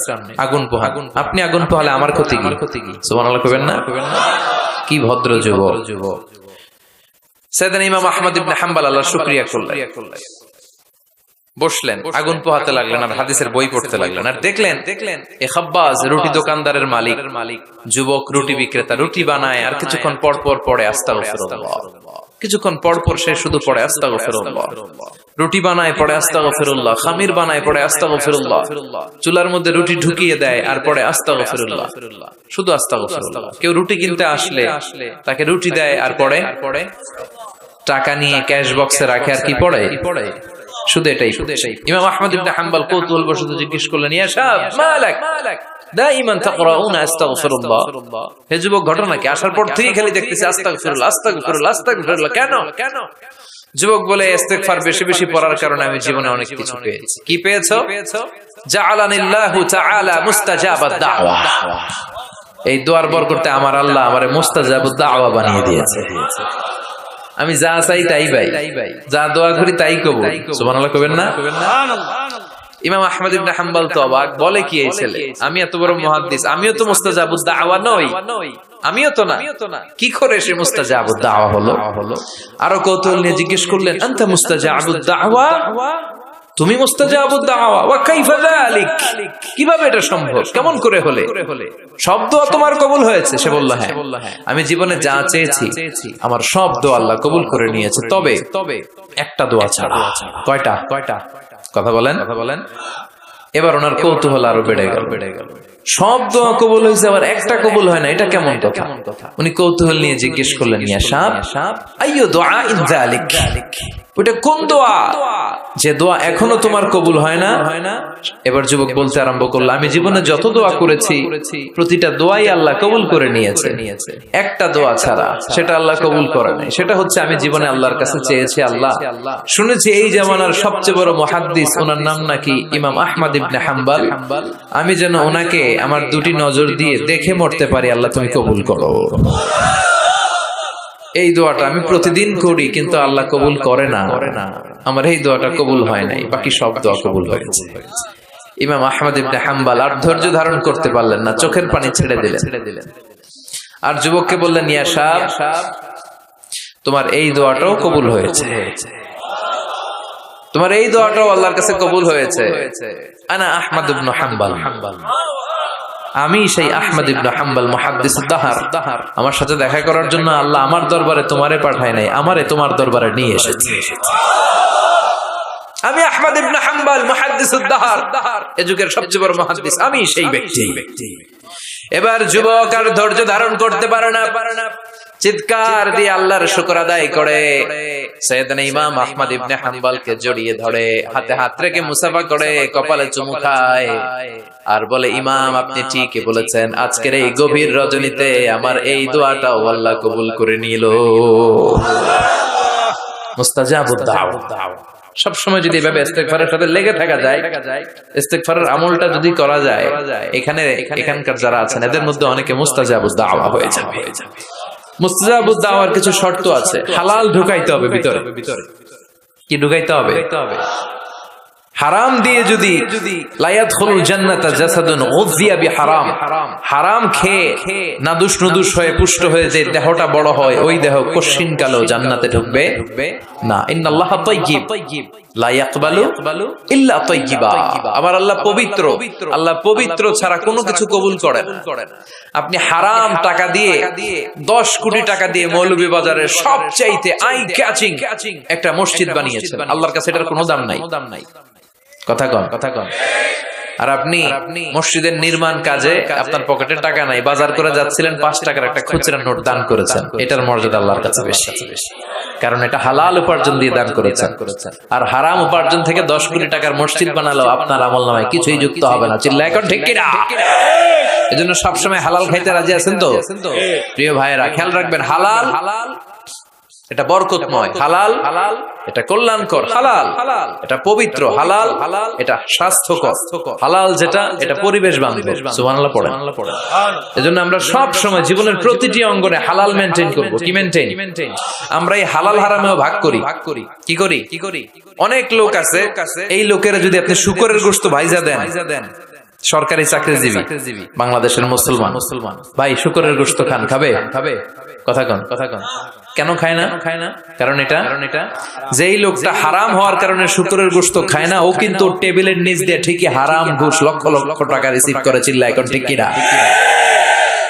আগুন পোহা। আপনি আগুন পোহালে আমার ক্ষতি কি? সুবহানাল্লাহ কইবেন না? কি ভদ্র যুবক। সাইয়েদনা ইমাম আহমদ ইবনে হাম্বল আল্লাহর শুকরিয়া করলেন, বসলেন, আগুন পোহাতে লাগলেন আর হাদিসের বই পড়তে লাগলেন। আর দেখলেন এই খাব্বাস রুটি দোকানদারের মালিক, যুবক রুটি বিক্রেতা, রুটি বানায় আর কিছুক্ষণ পর পর পড়ে আস্তাগফিরুল্লাহ, কিছুক্ষণ পর পর সে শুধু পড়ে আস্তাগফিরুল্লাহ। রুটি বানায় পড়ে আস্তাগফিরুল্লাহ, খামির বানায় পড়ে আস্তাগফিরুল্লাহ, চুলার মধ্যে রুটি ঢুকিয়ে দেয় আর পড়ে আস্তাগফিরুল্লাহ, শুধু আস্তাগফিরুল্লাহ। কেউ রুটি কিনতে আসলে তাকে রুটি দেয় আর পড়ে, টাকা নিয়ে ক্যাশ বক্সে রাখে আর কি পড়ে, শুধু এটাই। ইমাম আহমদ ইবনে হাম্বল কৌতূহলবশত জিজ্ঞেস করলেন, ইয়া শাব মালাক দাইমান তাকরাউনা আস্তাগফিরুল্লাহ, হে যুবক ঘটনা কি? আসার পর থেকে খালি দেখতেছি আস্তাগফিরুল্লাহ আস্তাগফিরুল্লাহ আস্তাগফিরুল্লাহ, কেন? যুবক বলে, ইস্তিগফার বেশি বেশি পড়ার কারণে আমি জীবনে অনেক কিছু পেয়েছি। কি পেয়েছো? জাআলানিল্লাহু তাআলা মুস্তাজাবাদ দাওয়া, এই দোয়ার বরকতে আমার আল্লাহ আমারে মুস্তাজাবুদ দাওয়া বানিয়ে দিয়েছে। আমি যা চাই তাই ভাই, যা দোয়া করি তাই কবুল। সুবহানাল্লাহ কইবেন না? ইমাম আহমদ ইবনে হাম্বল তো অবাক, বলে কি এই ছেলে, আমি এত বড় মুহাদ্দিস, আমিও তো মুস্তাজাবুদ দাওয়া নই, আমিও তো না, কি করে সে মুস্তাজাবুদ দাওয়া হলো? আরো কৌতূহল নিয়ে জিজ্ঞেস করলেন, আনতা মুস্তাজাবুদ দাওয়া, তুমি মুস্তাজাবুদ দাওয়া, ওয়া কাইফা যালিক, কিভাবে এটা সম্ভব, কেমন করে হলে? সব দোয়া তোমার কবুল হয়েছে? সে বলল, হ্যাঁ, আমি জীবনে যা চেয়েছি আমার সব দোয়া আল্লাহ কবুল করে নিয়েছে, তবে একটা দোয়া ছাড়া। কয়টা? কথা বলেন। এবার ওনার কৌতূহল আরো বেড়ে গেল। সব দোয়া কবুল হয়েছে, আবার একটা কবুল হয় না, এটা কেমন কথা? উনি কৌতূহল নিয়ে জিজ্ঞেস করলেন, ইয়া শাব আইয়ু দুআইন যালিক, ওটা কোন দোয়া যে দোয়া এখনো তোমার কবুল হয় না? এবার যুবক বলতে আরম্ভ করলো, আমি জীবনে যত দোয়া করেছি প্রতিটা দোয়াই আল্লাহ কবুল করে নিয়েছে, একটা দোয়া ছাড়া সেটা আল্লাহ কবুল করে নাই। সেটা হচ্ছে আমি জীবনে আল্লাহর কাছে চেয়েছি, আল্লাহ শুনেছি এই জামানার সবচেয়ে বড় মুহাদ্দিস, ওনার নাম নাকি ইমাম আহমদ ইবনে হাম্বল, আমি যেন ওনাকে আমার দুটি নজর দিয়ে দেখে মরতে পারি, আল্লাহ তুমি কবুল করো। এই দোয়াটা আমি প্রতিদিন করি কিন্তু আল্লাহ কবুল করে না, আমার এই দোয়াটা কবুল হয় নাই, বাকি সব দোয়া কবুল হয়েছে। ইমাম আহমদ ইবনে হাম্বল আর ধৈর্য ধারণ করতে পারলেন না, চোখের পানি ছেড়ে দিলেন। আর যুবককে বললেন, ইয়া শাব, তোমার এই দোয়াটাও কবুল হয়েছে, তোমার এই দোয়াটাও আল্লাহর কাছে কবুল হয়েছে। আনা আহমদ ইবনে হাম্বল, আমি সেই আহমদ ইবনে হাম্বল মুহাদ্দিসুদ দাহর, আমার সাথে দেখা করার জন্য আল্লাহ আমার দরবারে তোমারে পাঠায় নাই, আমারে তোমার দরবারে নিয়ে এসেছে। আমি আহমদ ইবনে হাম্বল মুহাদ্দিসুদ দাহর, এ যুগের সবচেয়ে বড় মুহাদ্দিস, আমি সেই ব্যক্তি। এবার যুবক আর ধৈর্য ধারণ করতে পারে না, চিৎকার দিয়ে আল্লাহর শুকর আদায় করে সাইয়েদনা ইমাম আহমদ ইবনে হাম্বলকে জড়িয়ে ধরে, হাতে হাত রেখে মুসাফা করে, কপালে চুমু খায় আর বলে, ইমাম আপনি ঠিকই বলেছেন, আজকের এই গভীর রজনীতে আমার এই দোয়াটাও আল্লাহ কবুল করে নিল। মুস্তাজাবুদ দাওয়া। সব সময় যদি এভাবে ইস্তেগফারের সাথে লেগে থাকা যায়, ইস্তেগফারের আমলটা যদি করা যায়, এখানকার যারা আছেন এদের মধ্যে অনেকে মুস্তাজাবুদ দাওয়া হয়ে যাবে। মুস্তাজাবুদ দাওয়ার কিছু শর্ত আছে, হালাল ঢুকাইতে হবে ভিতরে। কি ঢুকাইতে হবে? হারাম দিয়ে যদি লা ইয়াদখুলুল জান্নাতা জাসাদুন গুযিয়া বিহারাম, হারাম খেয়ে নাদুস নুদুস হয়ে পুষ্ট হয়ে যে দেহটা বড় হয়, ওই দেহ কশিন কালো জান্নাতে ঢুকবে না। ইন্নাল্লাহা তাইয়্যিব লা ইয়াকবালু ইল্লা তাইয়্যিবা, আমার আল্লাহ পবিত্র, আল্লাহ পবিত্র ছাড়া কোনো কিছু কবুল করে না। আপনি হারাম টাকা দিয়ে 10 কোটি টাকা দিয়ে মৌলভীবাজারের সবচাইতে আই ক্যাচিং একটা মসজিদ বানিয়েছেন, আল্লাহর কাছে এটার কোনো দাম নাই। কথা কন। আর আপনি মসজিদের নির্মাণ কাজে আপনার পকেটে টাকা নাই, বাজার করে যাচ্ছিলেন, 5 টাকার একটা খুচরা নোট দান করেছেন, এটার মর্যাদা আল্লাহর কাছে বেশি, কারণ এটা হালাল উপার্জন দিয়ে দান করেছেন। আর হারাম উপার্জন থেকে 10 কোটি টাকার মসজিদ বানালো আপনার আমলনামায় কিছুই যুক্ত হবে না। চিল্লায় এখন ঠিক কিনা? এজন্য সবসময় হালাল খাইতে রাজি আছেন তো প্রিয় ভাইয়েরা? খেয়াল রাখবেন, হালাল এটা বরকতময়, হালাল এটা কল্যাণকর, হালাল এটা পবিত্র, হালাল এটা স্বাস্থ্যকর, হালাল যেটা এটা পরিবেশ বান্ধব। সুবহানাল্লাহ পড়েন। এজন্য আমরা সব সময় জীবনের প্রতিটি অঙ্গনে হালাল মেইনটেইন করব। কি মেইনটেইন? আমরা এই হালাল হারামেও ভাগ করি। কি করি? অনেক লোক আছে, এই লোকেরা যদি আপনি শুকরের গোশত ভাইজা দেন, সরকারি চাকরিজীবী বাংলাদেশের মুসলমান ভাই, শুকরের গোশত খাবে? কথা কন। কেন খায় না? কারণ এটা যেই লোকটা হারাম হওয়ার কারণে শুকরের গোশত খায় না, ও কিন্তু টেবিলের নিচ দিয়ে ঠিকই হারাম ঘুষ লক্ষ লক্ষ টাকা রিসিভ করে। চিল্লা এখন ঠিক কিনা?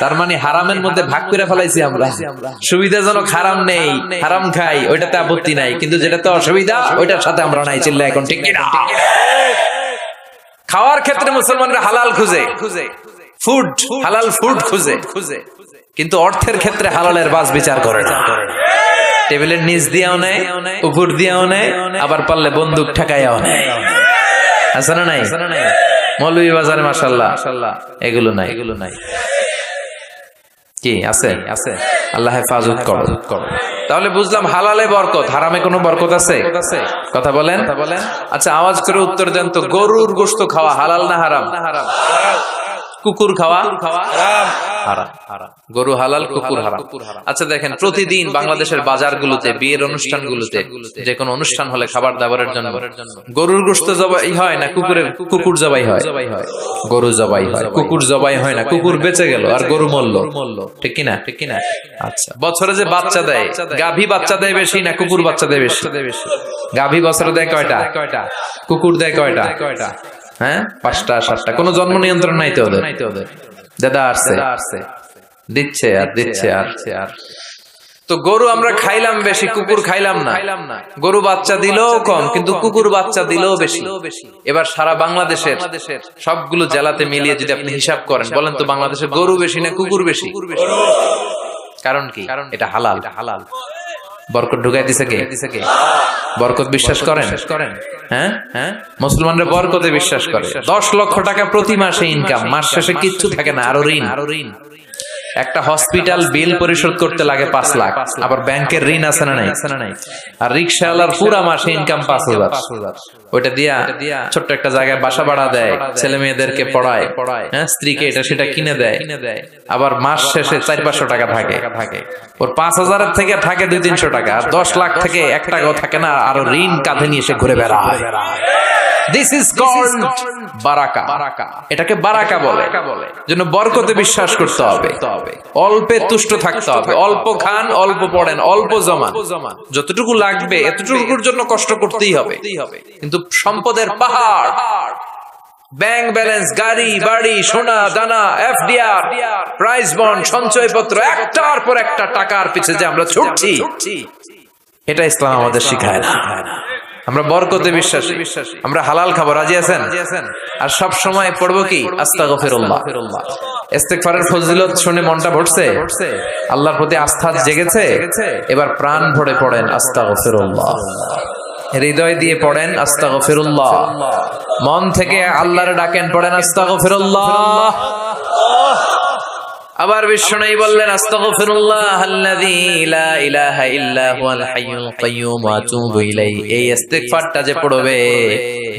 তার মানে হারামের মধ্যে ভাগ করে ফেলাইছি আমরা। সুবিধাজনক হারাম নেই, হারাম খাই, ওইটাতে আপত্তি নাই, কিন্তু যেটাতে অসুবিধা ওইটার সাথে আমরা নাই। চিল্লা এখন ঠিক কিনা? খাওয়ার ক্ষেত্রে মুসলমানরা হালাল খুঁজে, হালাল ফুড খুঁজে, কিন্তু অর্থের ক্ষেত্রে হালালের বাস বিচার করে না। টেবিলের নিচ দিয়েও নেয়, উপর দিয়েও নেয়, আবার পারলে বন্দুক ঠেকাইয়াও নেয়। আছে না নাই? মৌলভীবাজারে মাশাআল্লাহ এগুলো নাই। কি আছে? আল্লাহ হেফাজত করো। তাহলে বুঝলাম হালালে বরকত, হারামে কোনো বরকত আছে? কথা বলেন। আচ্ছা, আওয়াজ করে উত্তর দেন তো, গরুর গোশত খাওয়া হালাল না হারাম? কুকুর খাওয়া হারাম। গরু হালাল, কুকুর হারাম। আচ্ছা দেখেন, প্রতিদিন বাংলাদেশের বাজারগুলোতে, বিয়ের অনুষ্ঠানগুলোতে, যে কোনো অনুষ্ঠান হলে খাবার দাবারের জন্য গরুর গোশত জবাই হয় না কুকুর জবাই হয়? গরু জবাই হয়, কুকুর জবাই হয় না। কুকুর বেঁচে গেল আর গরু মরল। ঠিক কিনা? আচ্ছা, বছরে যে বাচ্চা দেয়, গাভী বাচ্চা দেয় বেশি না কুকুর বাচ্চা দেয় বেশি? গাভী বছরে দেয় কয়টা? কুকুর দেয় কয়টা? হ্যাঁ, 5টা 7টা। কোনো জন্ম নিয়ন্ত্রণ নাই তো ওদের। দাদা আসছে দিচ্ছে আর তো গরু আমরা খাইলাম বেশি, কুকুর খাইলাম না। গরু বাচ্চা দিলেও কম, কিন্তু কুকুর বাচ্চা দিলেও বেশি। এবার সারা বাংলাদেশের সবগুলো জেলাতে মিলিয়ে যদি আপনি হিসাব করেন, বলেন তো বাংলাদেশে গরু বেশি না কুকুর বেশি? কারণ কি? এটা হালাল। বরকত ঢুকাই দিছে কে? বরকত বিশ্বাস করেন? হ্যাঁ, মুসলমানরা বরকতে বিশ্বাস করে। 10 লক্ষ টাকা প্রতি মাসে ইনকাম, মাস শেষে কিচ্ছু থাকে না, আরো ঋণ। একটা হসপিটাল বিল পরিশোধ করতে লাগে 5 লাখ, আবার ব্যাংকের ঋণ আছে না নাই, আর রিকশাওয়ালার পুরা মাসে ইনকাম 5,000, ওইটা দিয়া ছোট্ট একটা জায়গায় বাসা ভাড়া দেয়, ছেলে মেয়েদেরকে পড়ায়, হ্যাঁ, স্ত্রীকে এটা সেটা কিনে দেয়, আবার মাস শেষে 400-500 টাকা থাকে, ওর 5,000 থেকে থাকে 200-300 টাকা, আর 10 লাখ থেকে 1 টাকাও থাকে না, আরো ঋণ কাঁধে নিয়ে এসে ঘুরে বেড়ায়। This is called বারাকা। এটাকে বারাকা বলে। জন্য বরকতে বিশ্বাস করতে হবে, অল্পে তুষ্ট থাকতে হবে, অল্প খান, অল্প পড়েন, অল্প জমান, যতটুকু লাগবে এতটুকুর জন্য কষ্ট করতেই হবে। কিন্তু সম্পদের পাহাড়, ব্যাংক ব্যালেন্স, গাড়ি বাড়ি, সোনা দানা, এফডিআর, প্রাইজ বন্ড, সঞ্চয়পত্র, একটার পর একটা টাকার পিছে যে আমরা ছুটছি, এটা ইসলাম আমাদের শিখায় না। আমরা বরকতে বিশ্বাসী, আমরা হালাল খাবো, রাজি আছেন? আর সব সময় পড়বো কি আস্তাগফিরুল্লাহ। ইস্তিগফারের ফজিলত শুনে মনটা ভরছে, আল্লাহর প্রতি আস্থা জেগেছে, এবার প্রাণ ভরে পড়েন আস্তাগফিরুল্লাহ, হৃদয় দিয়ে পড়েন আস্তাগফিরুল্লাহ, মন থেকে আল্লাহর ডাকেন, পড়েন আস্তাগফিরুল্লাহ। আবার বিষ্ণু বললেন আস্তাগফিরুল্লাহ আল্লাযী লা ইলাহা ইল্লা হুয়াল হাইয়ুল কাইয়্যুম ওয়া আতুবু ইলাইহি। এই ইস্তিগফারটা যে পড়বে,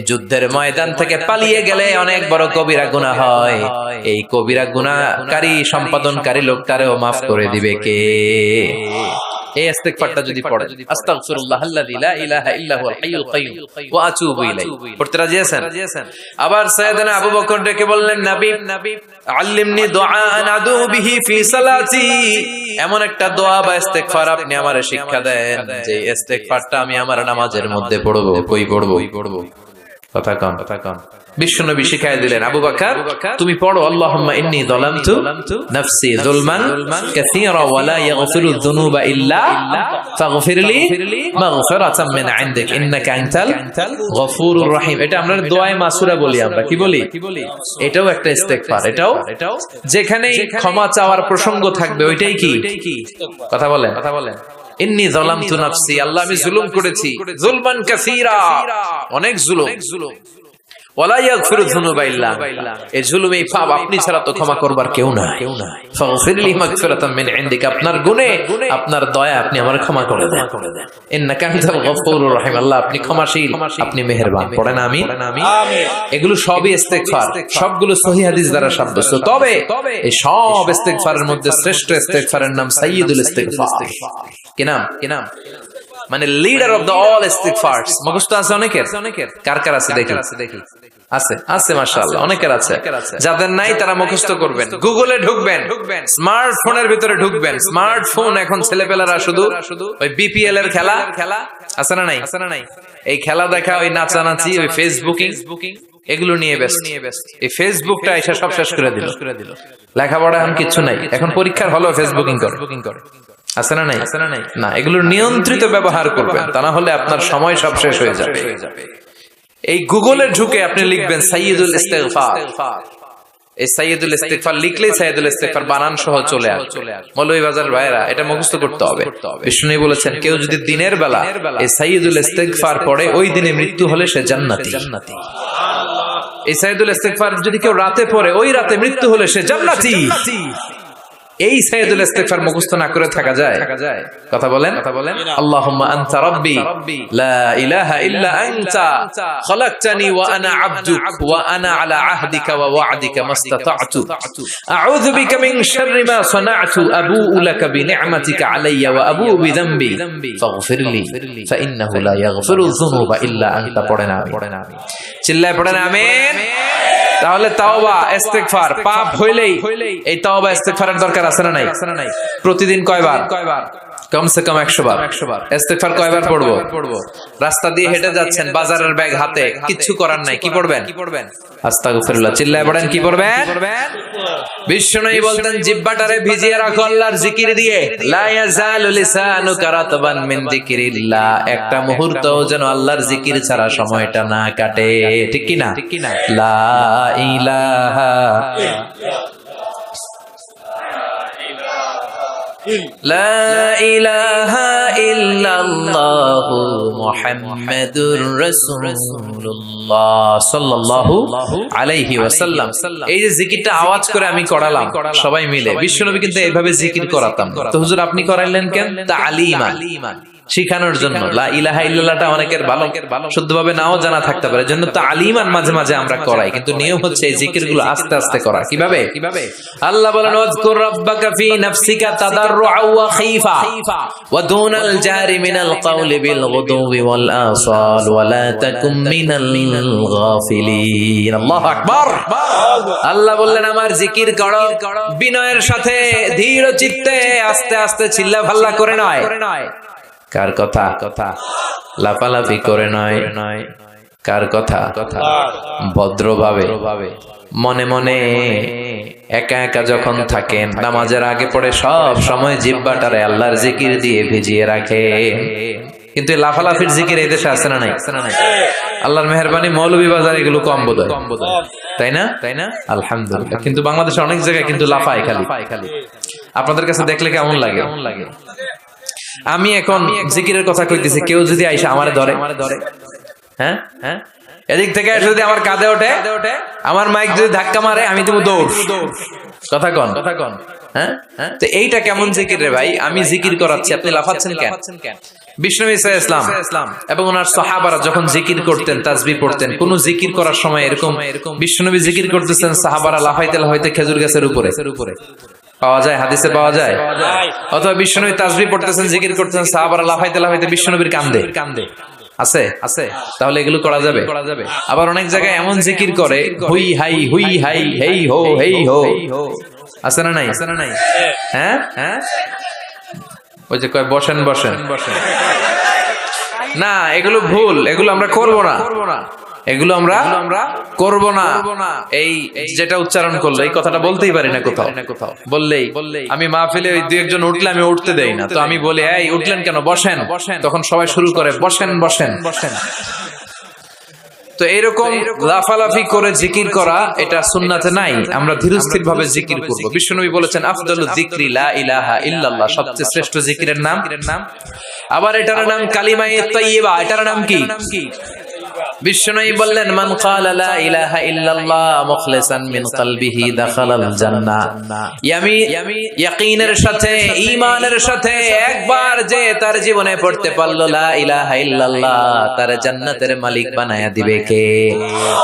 যুদ্ধের ময়দান থেকে পালিয়ে গেলে অনেক বড় কবিরা গুনাহ হয়, এই কবিরা গুনাহকারী সম্পাদনকারী লোকটারেও maaf করে দিবে কে? এই ইস্তিগফারটা যদি পড়েন, আস্তাগফিরুল্লাহ আল্লাযী লা ইলাহা ইল্লা হুয়াল হাইয়ুল কাইয়্যুম ওয়া আতুবু ইলাইহি, পড়তে রাজি আছেন? আবার সাইয়েদনা আবু বকর ডেকে বললেন, নবী আল্লিমনি দুআআন আদু বিহি ফি সালাতি, এমন একটা দোয়া বা ইস্তিগফার আপনি আমারে শিক্ষা দেন যে ইস্তিগফারটা আমি আমার নামাজের মধ্যে পড়ব। কই পড়ব? কথা কন। বিশ্বনবী শিখায় দিলেন, আবু বকর তুমি পড়ো, আল্লাহুম্মা ইন্নী যালামতু নাফসি যুলমান কাসীরা ওয়া লা ইয়াগফিরু যুনুবা ইল্লা ফাগফিরলি মাগফিরাতাম মিন ইনদিক ইন্নাকা আনতাল গফুরুর রহিম। এটা আমরা দোয়ায়ে মাসুরা বলি, আমরা কি বলি? এটাও একটা ইস্তিগফার। এটাও যেখানে ক্ষমা চাওয়ার প্রসঙ্গ থাকবে ওইটাই কি কথা বলেন। ইন্নী যালামতু নাফসি, আল্লাহ আমি জুলুম করেছি, যুলমান কাসীরা, অনেক জুলুম, ওয়ালা ইয়াগফিরু যুনুবা ইল্লা আনতা, এই জুলুম, এই পাপ আপনি ছাড়া তো ক্ষমা করবার কেউ নাই। ফাগফিরলি মাগফিরাতাম মিন ইনদিক, আপনার গুণে আপনার দয়া আপনি আমার ক্ষমা করে দেন। ইন্নাকা আনতাল গফুরুর রহিম, আল্লাহ আপনি ক্ষমাশীল, আপনি মেহেরবান। পড়েন আমিন। এগুলো সবই ইস্তিগফার, সবগুলো সহিহ হাদিস দ্বারা সাব্যস্ত। তবে এই সব ইস্তিগফারের মধ্যে শ্রেষ্ঠ ইস্তিগফারের নাম সাইয়্যিদুল ইস্তিগফার। কি নাম? মানে লিডার অফ দ্য অল ইস্তিগফারস। মুখস্থ আছে অনেকের? কার আছে দেখি? আছে মাশাআল্লাহ, অনেকের আছে। যাদের নাই তারা মুখস্থ করবেন, গুগলে ঢুকবেন, স্মার্টফোনের ভিতরে ঢুকবেন। স্মার্টফোন এখন ছেলেপেলারা শুধু ওই বিপিএল এর খেলা আছে না নাই, এই খেলা দেখা, ওই নাচানাচি, ওই ফেসবুকিং, এগুলো নিয়ে ব্যস্ত। এই ফেসবুকটা এসে সব শেষ করে দিল। লেখাপড়া এখন কিচ্ছু নাই, এখন পরীক্ষার হলো ফেসবুকিং করে। আছে না নাই? না, এগুলোর নিয়ন্ত্রিত ব্যবহার করবেন, তা না হলে আপনার সময় সব শেষ হয়ে যাবে। এই গুগলে ঢুকে আপনি লিখবেন সাইয়্যিদুল ইস্তিগফার। এই সাইয়্যিদুল ইস্তিগফার লিখলেই সাইয়্যিদুল ইস্তিগফার বানান সহ চলে আসবে। মৌলভীবাজার ভাইরা, এটা মুখস্থ করতে হবে। বিষ্ণু বলেছেন, কেউ যদি দিনের বেলা এই সাইয়্যিদুল ইস্তিগফার পড়ে, ওই দিনে মৃত্যু হলে সে জান্নাতি। এই সাইয়্যিদুল ইস্তিগফার যদি কেউ রাতে পড়ে, ওই রাতে মৃত্যু হলে সে জান্নাতি। এই সাইয়্যিদুল ইস্তিগফার মুখস্থ না করে থাকা যায়? কথা বলেন। আল্লাহুম্মা আনতা রাব্বি লা ইলাহা ইল্লা আনতা খালাকতানি ওয়া আনা আবদুক ওয়া আনা আলা আহদিকা ওয়া ওয়া'দিকা মাস্তাতা'তু আউযু বিকা মিন শাররি মা সানা'তু আবু'ু লাকা বিনি'মাতিকা আলাইয়া ওয়া আবু'ু বিযামবি ফাগফিরলি ফাইন্নাহু লা ইয়াগফিরু যুনুবা ইল্লা আনতা। পড়েন আমিন, চিল্লায় পড়েন আমিন। তাহলে তাওবা ইস্তিগফার, পাপ হইলেই এই তাওবা ইস্তিগফারের দরকার আছে না নাই? প্রতিদিন কয়বার? কমসে কম 100 বার। ইস্তিগফার কয়বার পড়বো? রাস্তা দিয়ে হেঁটে যাচ্ছেন, বাজারের ব্যাগ হাতে, কিচ্ছু করার নাই, কি পড়বেন? আস্তাগফিরুল্লাহ। চিল্লায় পড়েন, কি পড়বেন? বিষ্ণু বলতেন, জিহ্বাটারে ভিজিয়ে রাখো আল্লাহর জিকির দিয়ে। লা ইয়াজালু লিসানুকা রাতবান মিন যিকরিল্লাহ, একটা মুহূর্তও যেন আল্লাহর জিকির ছাড়া সময়টা না কাটে। ঠিক কি না? লা ইলাহা লা ইলাহা ইল্লাল্লাহু মুহাম্মাদুর রাসূলুল্লাহ সাল্লাল্লাহু আলাইহি ওয়াসাল্লাম। এই যে জিকিরটা আওয়াজ করে আমি করালাম সবাই মিলে, বিশ্বনবী কিন্তু এইভাবে জিকির করাতাম। তো হুজুর আপনি করাইলেন কেন? তালিমান, শিখানোর জন্য। লা ইলাহা ইল্লাল্লাহটা অনেকের ভালো শুদ্ধভাবে নাও জানা থাকতে পারে, জন্য তালিমান মাঝে মাঝে আমরা করাই, কিন্তু নিয়ম হচ্ছে এই জিকিরগুলো আস্তে আস্তে করা। কিভাবে? আল্লাহ বলেন ওয়াজকুর রাব্বাকা ফি নাফসিকা তাদাররুআ ওয়া খাইফা ওয়া দুনাল জারি মিনাল কাওলি বিল গুদুবি ওয়াল আসাল ওয়া লা তাকুম মিনাল গাফিলিন। আল্লাহু আকবার। আল্লাহ বললেন আমার জিকির করো বিনয়ের সাথে, ধীর চিত্তে, আস্তে আস্তে, চিল্লা ভাল্লা করে নয়। কার কথা? লাফালাফি করে নয়। কার কথা? ভদ্রভাবে, মনে মনে, একা একা যখন থাকেন, নামাজের আগে পড়ে সব সময় জিহ্বাটারে আল্লাহর জিকির দিয়ে ভিজিয়ে রাখে। কিন্তু লাফালাফির জিকির এই দেশে আছে না নাই? আল্লাহর মেহেরবানি, মৌলভীবাজার এগুলো কম বোধহয়, তাই না? আলহামদুলিল্লাহ। কিন্তু বাংলাদেশে অনেক জায়গায় কিন্তু লাফায় খালি। আপনাদের কাছে দেখলে কেমন লাগে? আমি এখন জিকিরের কথা কইতেছি, কেউ যদি আইসা আমারে ধরে, হ্যাঁ, এদিক থেকে যদি আমার কাঁধে ওঠে, আমার মাইক যদি ধাক্কা মারে, আমি দেবো দৌড়। কথা কন, হ্যাঁ। তো এইটা কেমন জিকির রে ভাই? আমি জিকির করাচ্ছি, আপনি লাফাচ্ছেন কেন? বিষ্ণু ইসলাম এবং ওনার সাহাবারা যখন জিকির করতেন, তাসবিহ পড়তেন, কোন জিকির করার সময় এরকম বিষ্ণুনবী জিকির করতেছেন, সাহাবারা লাফাইতে লাফাইতে খেজুর গাছের উপরে পাওয়া যায়, হাদিসে পাওয়া যায়। অথবা বিষ্ণুনবী তাসবিহ পড়তেছেন, জিকির করতেছেন, সাহাবারা লাফাইতে লাফাইতে বিষ্ণুনবীর কান্দে আছে। তাহলে এগুলো করা যাবে। আবার অনেক জায়গায় এমন জিকির করে, হুই হাই হেই হো আছে না নাই? হ্যাঁ, ওই যে কয় বসেন না, এগুলো ভুল, এগুলো আমরা করব না, এগুলো আমরা করব না। এই যেটা উচ্চারণ করলো, এই কথাটা বলতেই পারি না কোথাও। বললেই আমি মাহফিলে ওই দুই একজন উঠলে আমি উঠতে দেই না, তো আমি বলি এই উঠলেন কেন, বসেন। তখন সবাই শুরু করে বসেন। তো এরকম লাফালাফি করে জিকির করা, এটা সুন্নাতে নাই। আমরা ধীরস্থির ভাবে জিকির করব। বিশ্বনবী বলেছেন আফদালুয যিকরি লা ইলাহা ইল্লাল্লাহ, সবচেয়ে শ্রেষ্ঠ জিকিরের নাম। আবার এটার নাম কালিমায়ে তাইয়্যিবা। এটার নাম কি? বিশ্বনবী বললেন মান ক্বালা লা ইলাহা ইল্লাল্লাহ মুখলিসান মিন কলবিহি দাখালাল জান্নাহ। ইয়াকিনের সাথে, ঈমানের সাথে একবার যে তার জীবনে পড়তে পারলো লা ইলাহা ইল্লাল্লাহ, তার জান্নাতের মালিক বানায়া দিবে কে?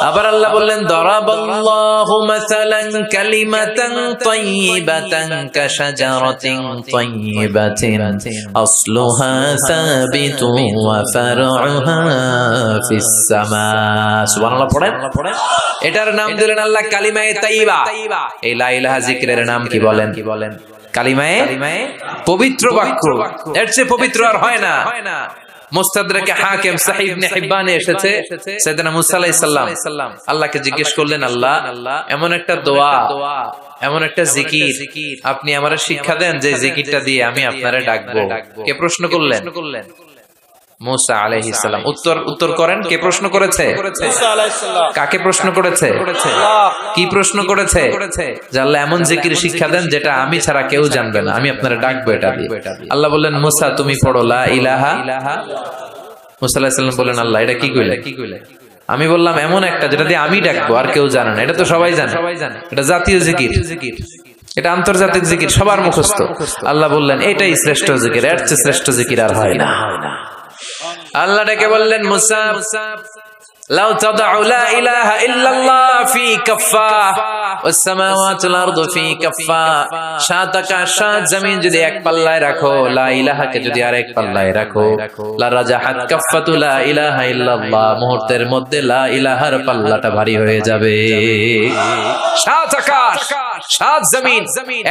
আবার আল্লাহ বললেন দারাবাল্লাহু মাসালান কালিমাতান তাইয়্যিবাতান কাশাজারাতিন তাইয়্যিবাতিন আসলুহা সাবিতুন ওয়া ফারউহা ফিস সামা। সুবহানাল্লাহ পড়েন। এটার নাম দিলেন আল্লাহ কালিমায়ে তাইয়্যিবা। এই লা ইলাহা জিকিরের নাম কি বলেন? কালিমায়ে পবিত্র বাক্য। এর চেয়ে পবিত্র আর হয় না। মুস্তাদরাকে হাকিম সহিহ ইবনে হিব্বানে এসেছে, সাইয়েদনা মুসা আলাইহিস সালাম আল্লাহকে জিজ্ঞেস করলেন, আল্লাহ এমন একটা দোয়া, এমন একটা জিকির আপনি আমারে শিক্ষা দেন যে জিকিরটা দিয়ে আমি আপনারে ডাকবো। কে প্রশ্ন করলেন? মুসা আলাইহিস সালাম। উত্তর করেন, কে প্রশ্ন করেছে? মুসা আলাইহিস সালাম। কাকে প্রশ্ন করেছে? কি প্রশ্ন করেছে? যে আল্লাহ এমন জিকির শিক্ষা দেন যেটা আমি ছাড়া কেউ জানবে না, আমি আপনারে ডাকবো এটা দিয়ে। আল্লাহ বললেন মুসা তুমি পড়ো লা ইলাহা। মুসা আলাইহিস সালাম বললেন আল্লাহ এটা কি কইলে? আমি বললাম এমন একটা যেটা দিয়ে আমি ডাকবো, আর কেউ জানে না। এটা তো সবাই জানে, এটা জাতীয় জিকির, এটা আন্তর্জাতিক জিকির, সবার মুখস্থ। আল্লাহ বললেন এটাই শ্রেষ্ঠ জিকির, এর চেয়ে শ্রেষ্ঠ জিকির আর হয় না। আল্লাহ ডেকে বললেন মুসা লাউ তাদউ লা ইলাহা ইল্লাল্লাহ ফি কাফফা ওয়াস সামাওয়াতু ওয়াল আরদু ফি কাফফা, সাত আকাশ সাত জমিন যদি এক পাল্লায় রাখো, লা ইলাহাকে যদি আরেক পাল্লায় রাখো, লা রাজাহাত কাফফাতু লা ইলাহা ইল্লাল্লাহ, মুহূর্তের মধ্যে লা ইলাহার পাল্লাটা ভারী হয়ে যাবে। সাত আকাশ সাত জমিন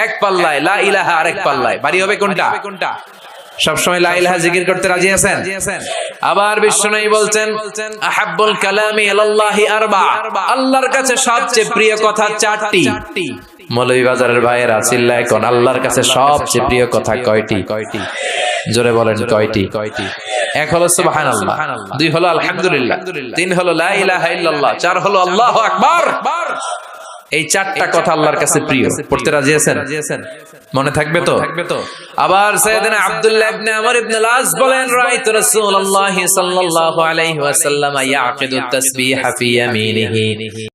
এক পাল্লায়, লা ইলাহা আরেক পাল্লায়, ভারী হবে কোনটা? সবসময় লা ইলাহা জিকির করতে রাজি আছেন? আবার বিশ্বনবী বলছেন আহাব্বুল কালামি ইলাল্লাহি আরবা, আল্লাহর কাছে সবচেয়ে প্রিয় কথা চারটি। মৌলভীবাজারের ভাইয়েরা চিল্লায় কোন আল্লাহর কাছে সবচেয়ে প্রিয় কথা কয়টি? জোরে বলেন কয়টি? এক হলো সুবহানাল্লাহ, দুই হলো আলহামদুলিল্লাহ, তিন হলো লা ইলাহা ইল্লাল্লাহ, চার হলো আল্লাহু আকবার। এই চারটা কথা আল্লাহর কাছে প্রিয়। পড়তে রাজি আছেন? মনে থাকবে তো? আবার সাইয়েদনা আব্দুল্লাহ ইবনে আমর ইবনে আল-আস বলেন, রাআইতু রাসূলুল্লাহ সাল্লাল্লাহু আলাইহি ওয়াসাল্লাম ইয়াকিদু তাসবিহা ফি ইয়ামিনিহি